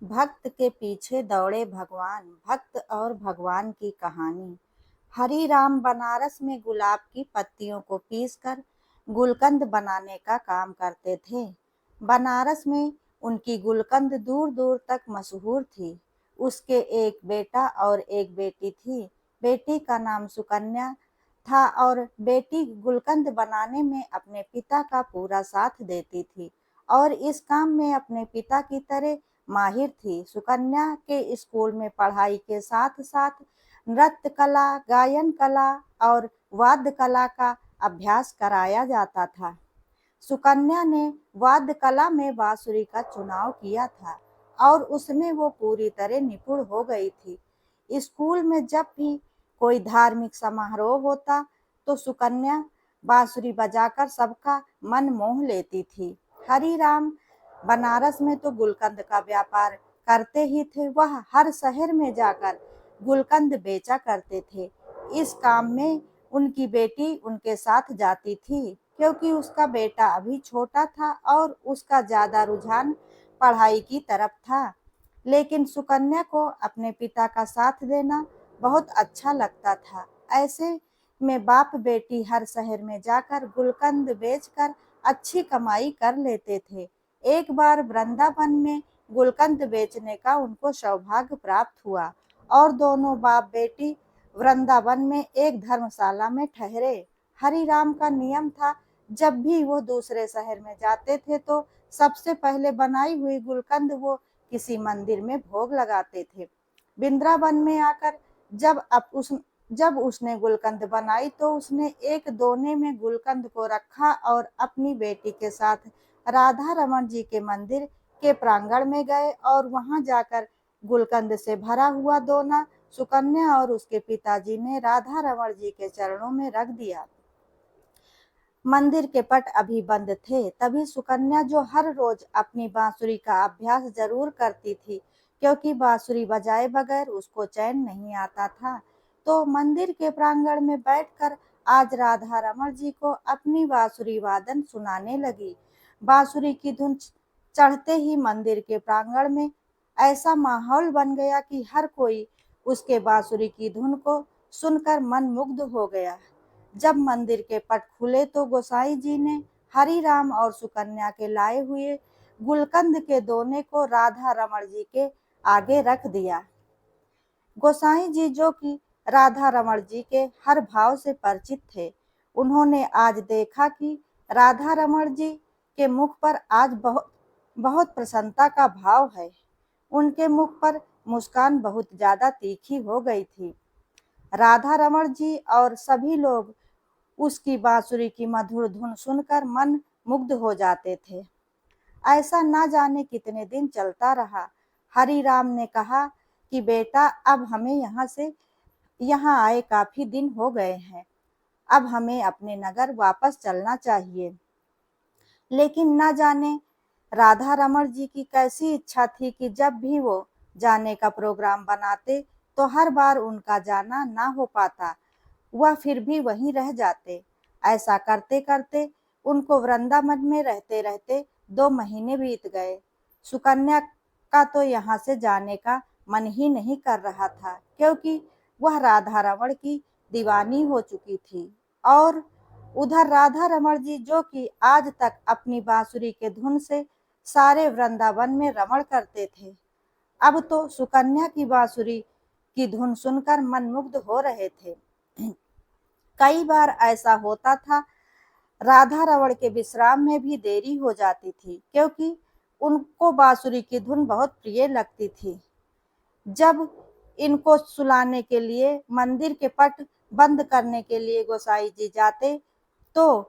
भक्त के पीछे दौड़े भगवान, भक्त और भगवान की कहानी। हरि राम बनारस में गुलाब की पत्तियों को पीसकर गुलकंद बनाने का काम करते थे। बनारस में उनकी गुलकंद दूर दूर तक मशहूर थी। उसके एक बेटा और एक बेटी थी। बेटी का नाम सुकन्या था और बेटी गुलकंद बनाने में अपने पिता का पूरा साथ देती थी और इस काम में अपने पिता की तरह माहिर थी। सुकन्या के स्कूल में पढ़ाई के साथ साथ नृत्य कला, गायन कला और वाद्य कला का अभ्यास कराया जाता था। सुकन्या ने वाद्य कला में बांसुरी का चुनाव किया था और उसमें वो पूरी तरह निपुण हो गई थी। स्कूल में जब भी कोई धार्मिक समारोह होता तो सुकन्या बांसुरी बजाकर सबका मन मोह लेती थी। हरिराम बनारस में तो गुलकंद का व्यापार करते ही थे। वह हर शहर में जाकर गुलकंद बेचा करते थे। इस काम में उनकी बेटी उनके साथ जाती थी क्योंकि उसका बेटा अभी छोटा था और उसका ज्यादा रुझान पढ़ाई की तरफ था। लेकिन सुकन्या को अपने पिता का साथ देना बहुत अच्छा लगता था। ऐसे में बाप बेटी हर शहर में जाकर गुलकंद बेचकर अच्छी कमाई कर लेते थे। एक बार वृंदावन में गुलकंद बेचने का उनको सौभाग्य प्राप्त हुआ और दोनों बाप बेटी वृंदावन में एक धर्मशाला में ठहरे। हरिराम का नियम था, जब भी वो दूसरे शहर में जाते थे तो सबसे पहले बनाई हुई गुलकंद वो किसी मंदिर में भोग लगाते थे। वृंदावन में आकर जब उसने गुलकंद बनाई तो उसने एक दोने में गुलकंद को रखा और अपनी बेटी के साथ राधा रमन जी के मंदिर के प्रांगण में गए और वहां जाकर गुलकंद से भरा हुआ दोना सुकन्या और उसके पिताजी ने राधा रमण जी के चरणों में रख दिया। मंदिर के पट अभी बंद थे। तभी सुकन्या, जो हर रोज अपनी बांसुरी का अभ्यास जरूर करती थी क्योंकि बांसुरी बजाए बगैर उसको चैन नहीं आता था, तो मंदिर के प्रांगण में बैठकर आज राधा रमण जी को अपनी बांसुरी वादन सुनाने लगी। बांसुरी की धुन चढ़ते ही मंदिर के प्रांगण में ऐसा माहौल बन गया कि हर कोई उसके बांसुरी की धुन को सुनकर मन मुग्ध हो गया। जब मंदिर के पट खुले तो गोसाई जी ने हरिराम और सुकन्या के लाए हुए गुलकंद के दोने को राधा रमण जी के आगे रख दिया। गोसाई जी, जो कि राधा रमण जी के हर भाव से परिचित थे, उन्होंने आज देखा कि राधा रमण जी के मुख पर आज बहुत बहुत प्रसन्नता का भाव है। उनके मुख पर मुस्कान बहुत ज्यादा तीखी हो गई थी। राधा रमण जी और सभी लोग उसकी बांसुरी की मधुर धुन सुनकर मन मुग्ध हो जाते थे। ऐसा ना जाने कितने दिन चलता रहा। हरिराम ने कहा कि बेटा, अब हमें यहाँ आए काफी दिन हो गए हैं। अब हमें अपने नगर वापस चलना चाहिए। लेकिन ना जाने राधा रमण जी की कैसी इच्छा थी कि जब भी वो जाने का प्रोग्राम बनाते तो हर बार उनका जाना ना हो पाता। वह फिर भी वहीं रह जाते। ऐसा करते करते उनको वृंदावन में रहते रहते 2 महीने बीत गए। सुकन्या का तो यहाँ से जाने का मन ही नहीं कर रहा था क्योंकि वह राधा रमण की दीवानी हो चुकी थी और उधर राधा रमण जी, जो कि आज तक अपनी बांसुरी के धुन से सारे वृंदावन में रमण करते थे, अब तो सुकन्या की बांसुरी की धुन सुनकर मनमुग्ध हो रहे थे। कई बार ऐसा होता था, राधा रमण के विश्राम में भी देरी हो जाती थी क्योंकि उनको बांसुरी की धुन बहुत प्रिय लगती थी। जब इनको सुलाने के लिए मंदिर के पट बंद करने के लिए गोसाई जी जाते तो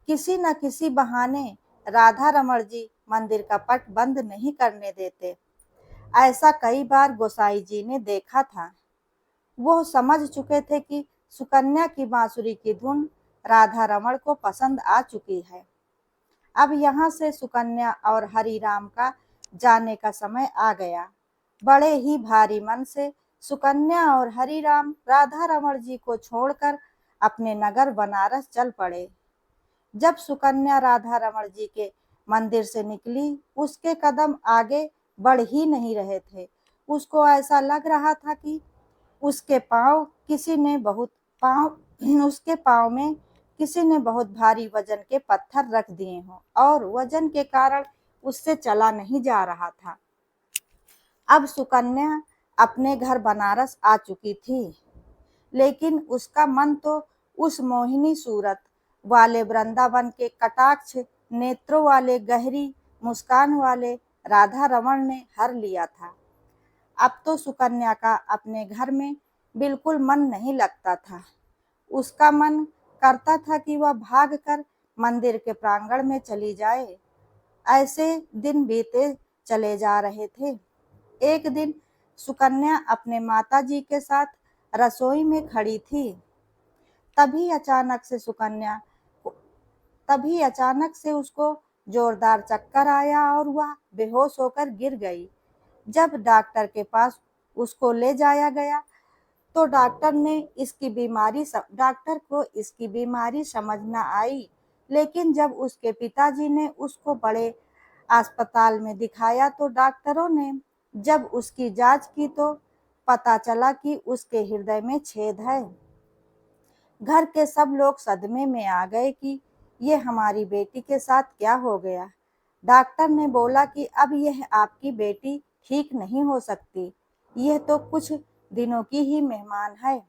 किसी न किसी बहाने राधा रमण जी मंदिर का पट बंद नहीं करने देते। ऐसा कई बार गोसाई जी ने देखा था। वो समझ चुके थे कि सुकन्या की बांसुरी की धुन राधा रमण को पसंद आ चुकी है। अब यहाँ से सुकन्या और हरिराम का जाने का समय आ गया। बड़े ही भारी मन से सुकन्या और हरिराम राधा रमण जी को छोड़कर अपने नगर बनारस चल पड़े। जब सुकन्या राधा रमण जी के मंदिर से निकली, उसके कदम आगे बढ़ ही नहीं रहे थे। उसको ऐसा लग रहा था कि उसके पाँव किसी ने बहुत पाँव उसके पाँव में किसी ने बहुत भारी वजन के पत्थर रख दिए हों और वजन के कारण उससे चला नहीं जा रहा था। अब सुकन्या अपने घर बनारस आ चुकी थी, लेकिन उसका मन तो उस मोहिनी सूरत वाले वृंदावन के कटाक्ष नेत्रों वाले गहरी मुस्कान वाले राधा रमण ने हर लिया था। अब तो सुकन्या का अपने घर में बिल्कुल मन नहीं लगता था। उसका मन करता था कि वह भागकर मंदिर के प्रांगण में चली जाए। ऐसे दिन बीते चले जा रहे थे। एक दिन सुकन्या अपने माताजी के साथ रसोई में खड़ी थी। तभी अचानक से तभी अचानक से उसको जोरदार चक्कर आया और वह बेहोश होकर गिर गई। जब डॉक्टर के पास उसको ले जाया गया तो डॉक्टर को इसकी बीमारी समझ न आई। लेकिन जब उसके पिताजी ने उसको बड़े अस्पताल में दिखाया तो डॉक्टरों ने जब उसकी जांच की तो पता चला कि उसके हृदय में छेद है। घर के सब लोग सदमे में आ गए कि ये हमारी बेटी के साथ क्या हो गया। डॉक्टर ने बोला कि अब यह आपकी बेटी ठीक नहीं हो सकती, यह तो कुछ दिनों की ही मेहमान है।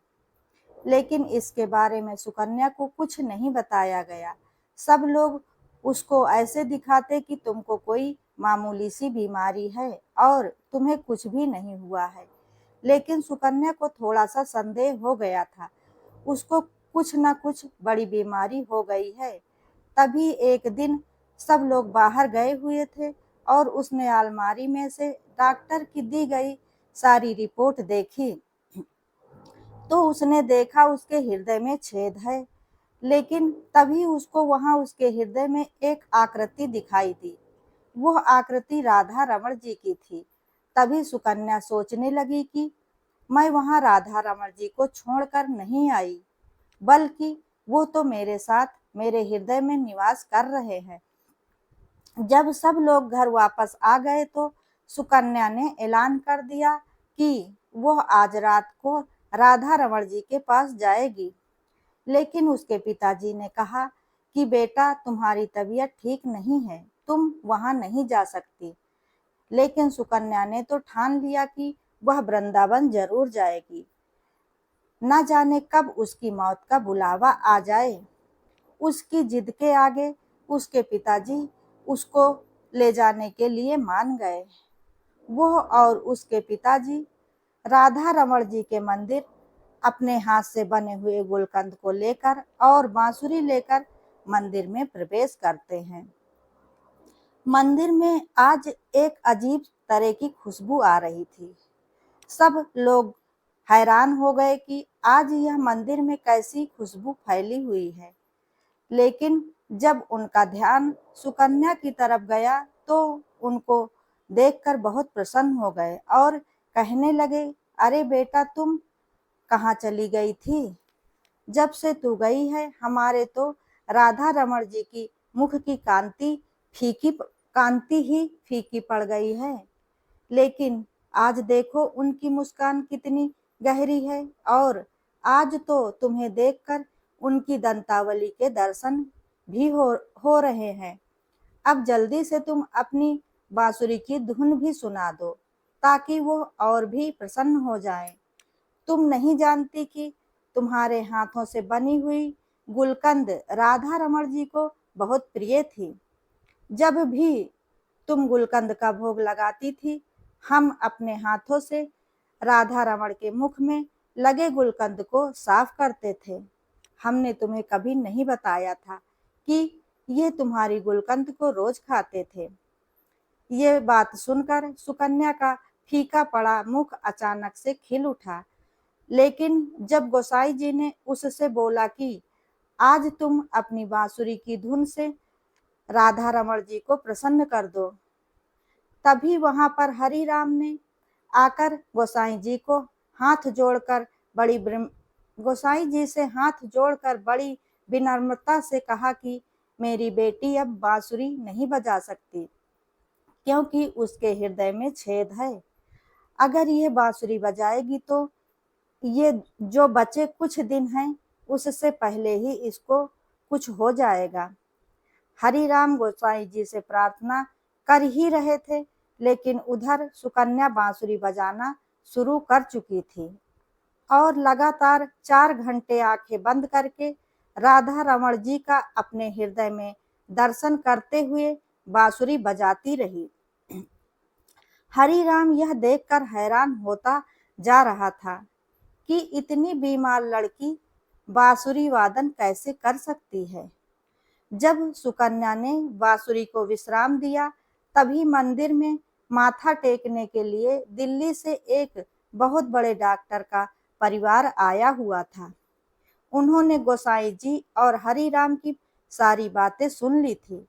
लेकिन इसके बारे में सुकन्या को कुछ नहीं बताया गया। सब लोग उसको ऐसे दिखाते कि तुमको कोई मामूली सी बीमारी है और तुम्हें कुछ भी नहीं हुआ है। लेकिन सुकन्या को थोड़ा सा संदेह हो गया था, उसको कुछ न कुछ बड़ी बीमारी हो गई है। तभी एक दिन सब लोग बाहर गए हुए थे और उसने अलमारी में से डॉक्टर की दी गई सारी रिपोर्ट देखी तो उसने देखा उसके हृदय में छेद है। लेकिन तभी उसको वहां उसके हृदय में एक आकृति दिखाई दी। वह आकृति राधा रमण जी की थी। तभी सुकन्या सोचने लगी कि मैं वहां राधा रमण जी को छोड़कर नहीं आई, बल्कि वो तो मेरे साथ मेरे हृदय में निवास कर रहे हैं। जब सब लोग घर वापस आ गए तो सुकन्या ने ऐलान कर दिया कि वह आज रात को राधा रमण जी के पास जाएगी। लेकिन उसके पिताजी ने कहा कि बेटा तुम्हारी तबीयत ठीक नहीं है, तुम वहां नहीं जा सकती। लेकिन सुकन्या ने तो ठान लिया कि वह वृंदावन जरूर जाएगी। न जाने कब उसकी मौत का बुलावा आ जाए। उसकी जिद के आगे उसके पिताजी उसको ले जाने के लिए मान गए। वह और उसके पिताजी राधा रमण जी के मंदिर अपने हाथ से बने हुए गुलकंद को लेकर और बांसुरी लेकर मंदिर में प्रवेश करते हैं। मंदिर में आज एक अजीब तरह की खुशबू आ रही थी। सब लोग हैरान हो गए कि आज यह मंदिर में कैसी खुशबू फैली हुई है। लेकिन जब उनका ध्यान सुकन्या की तरफ गया तो उनको देखकर बहुत प्रसन्न हो गए और कहने लगे, अरे बेटा तुम कहाँ चली गई थी? जब से तू गई है हमारे तो राधा रमण जी की मुख की कांति ही फीकी पड़ गई है। लेकिन आज देखो उनकी मुस्कान कितनी गहरी है और आज तो तुम्हें देखकर उनकी दंतावली के दर्शन भी हो रहे हैं। अब जल्दी से तुम अपनी बांसुरी की धुन भी सुना दो ताकि वो और भी प्रसन्न हो जाएं। तुम नहीं जानती कि तुम्हारे हाथों से बनी हुई गुलकंद राधा रमण जी को बहुत प्रिय थी। जब भी तुम गुलकंद का भोग लगाती थी हम अपने हाथों से राधा रमण के मुख में लगे गुलकंद को साफ करते थे। हमने तुम्हें कभी नहीं बताया था कि ये तुम्हारी गुलकंद को रोज खाते थे। ये बात सुनकर सुकन्या का फीका पड़ा मुख अचानक से खिल उठा। लेकिन जब गोसाई जी ने उससे बोला कि आज तुम अपनी बांसुरी की धुन से राधा रमण जी को प्रसन्न कर दो, तभी वहां पर हरि राम ने आकर हाथ जोड़कर बड़ी गोसाई जी से हाथ जोड़कर बड़ी विनम्रता से कहा कि मेरी बेटी अब बांसुरी नहीं बजा सकती, क्योंकि उसके हृदय में छेद है। अगर यह बांसुरी बजाएगी तो ये जो बचे कुछ दिन हैं उससे पहले ही इसको कुछ हो जाएगा। हरिराम गोसाई जी से प्रार्थना कर ही रहे थे, लेकिन उधर सुकन्या बांसुरी बजाना शुरू कर चुकी थी और लगातार 4 घंटे आंखें बंद करके राधा रमण जी का अपने हृदय में दर्शन करते हुए बांसुरी बजाती रही। हरिराम यह देखकर हैरान होता जा रहा था कि इतनी बीमार लड़की बांसुरी वादन कैसे कर सकती है। जब सुकन्या ने बांसुरी को विश्राम दिया, तभी मंदिर में माथा टेकने के लिए दिल्ली से एक बहुत बड़े डॉक्टर का परिवार आया हुआ था। उन्होंने गोसाई जी और हरिराम की सारी बातें सुन ली थी।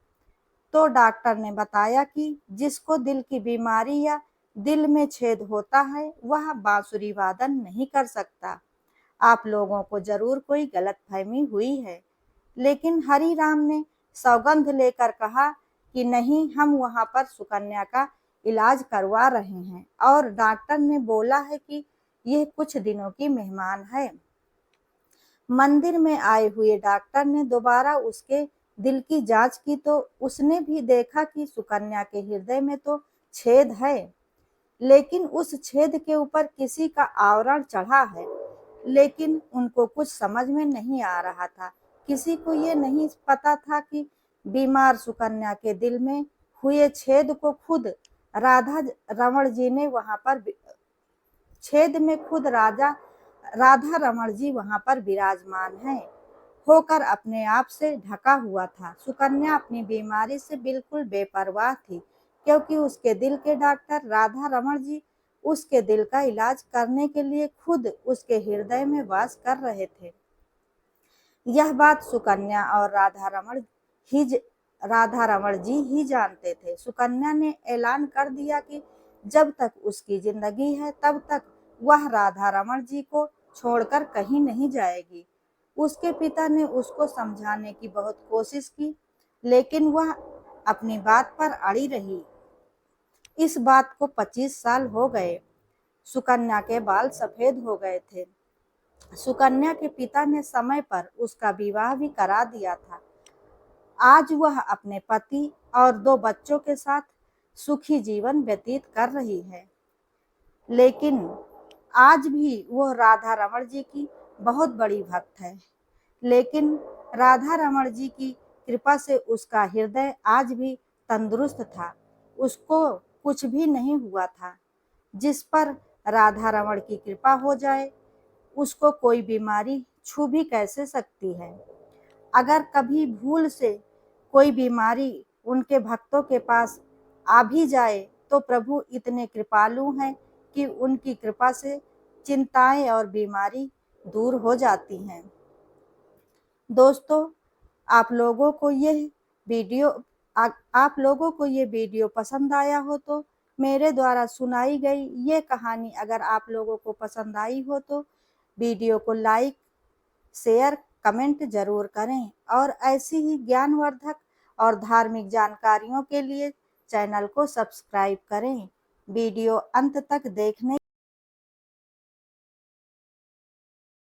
तो डॉक्टर ने बताया कि जिसको दिल की बीमारी या दिल में छेद होता है वह बांसुरी वादन नहीं कर सकता। आप लोगों को जरूर कोई गलतफहमी हुई है। लेकिन हरिराम ने सौगंध लेकर कहा कि नहीं, हम वहां पर सुकन्या का इलाज करवा रहे हैं और डॉक्टर ने बोला है कि यह कुछ दिनों की मेहमान है। मंदिर में आए हुए डॉक्टर ने दोबारा उसके दिल की जांच की तो उसने भी देखा कि सुकन्या के हृदय में तो छेद है, लेकिन उस छेद के ऊपर किसी का आवरण चढ़ा है। लेकिन उनको कुछ समझ में नहीं आ रहा था। किसी को ये नहीं पता था कि बीमार सुकन्या के दिल में हुए छेद को खुद राधा रमण जी ने वहां पर छेद में खुद राधा रमण जी वहां पर विराजमान हैं होकर अपने आप से ढका हुआ था। सुकन्या अपनी बीमारी से बिल्कुल बेपरवाह थी, क्योंकि उसके दिल के डॉक्टर राधा रमण जी उसके दिल का इलाज करने के लिए खुद उसके हृदय में वास कर रहे थे। यह बात सुकन्या और राधा रमण जी ही जानते थे। सुकन्या ने ऐलान कर दिया कि जब तक उसकी जिंदगी है तब तक वह राधा रमण जी को छोड़कर कहीं नहीं जाएगी। उसके पिता ने उसको समझाने की बहुत कोशिश की, लेकिन वह अपनी बात पर अड़ी रही। इस बात को 25 साल हो गए। सुकन्या के बाल सफेद हो गए थे। सुकन्या के पिता ने समय पर उसका विवाह भी करा दिया था। आज वह अपने पति और 2 बच्चों के साथ सुखी जीवन व्यतीत कर रही है। लेकिन आज भी वह राधा रमण जी की बहुत बड़ी भक्त है। लेकिन राधा रमण जी की कृपा से उसका हृदय आज भी तंदुरुस्त था। उसको कुछ भी नहीं हुआ था। जिस पर राधा रमण की कृपा हो जाए, उसको कोई बीमारी छू भी कैसे सकती है। अगर कभी भूल से कोई बीमारी उनके भक्तों के पास आ भी जाए तो प्रभु इतने कृपालु हैं कि उनकी कृपा से चिंताएं और बीमारी दूर हो जाती हैं। दोस्तों, आप लोगों को यह वीडियो आप लोगों को ये वीडियो पसंद आया हो तो मेरे द्वारा सुनाई गई ये कहानी अगर आप लोगों को पसंद आई हो तो वीडियो को लाइक, शेयर, कमेंट जरूर करें और ऐसी ही ज्ञानवर्धक और धार्मिक जानकारियों के लिए चैनल को सब्सक्राइब करें। वीडियो अंत तक देखने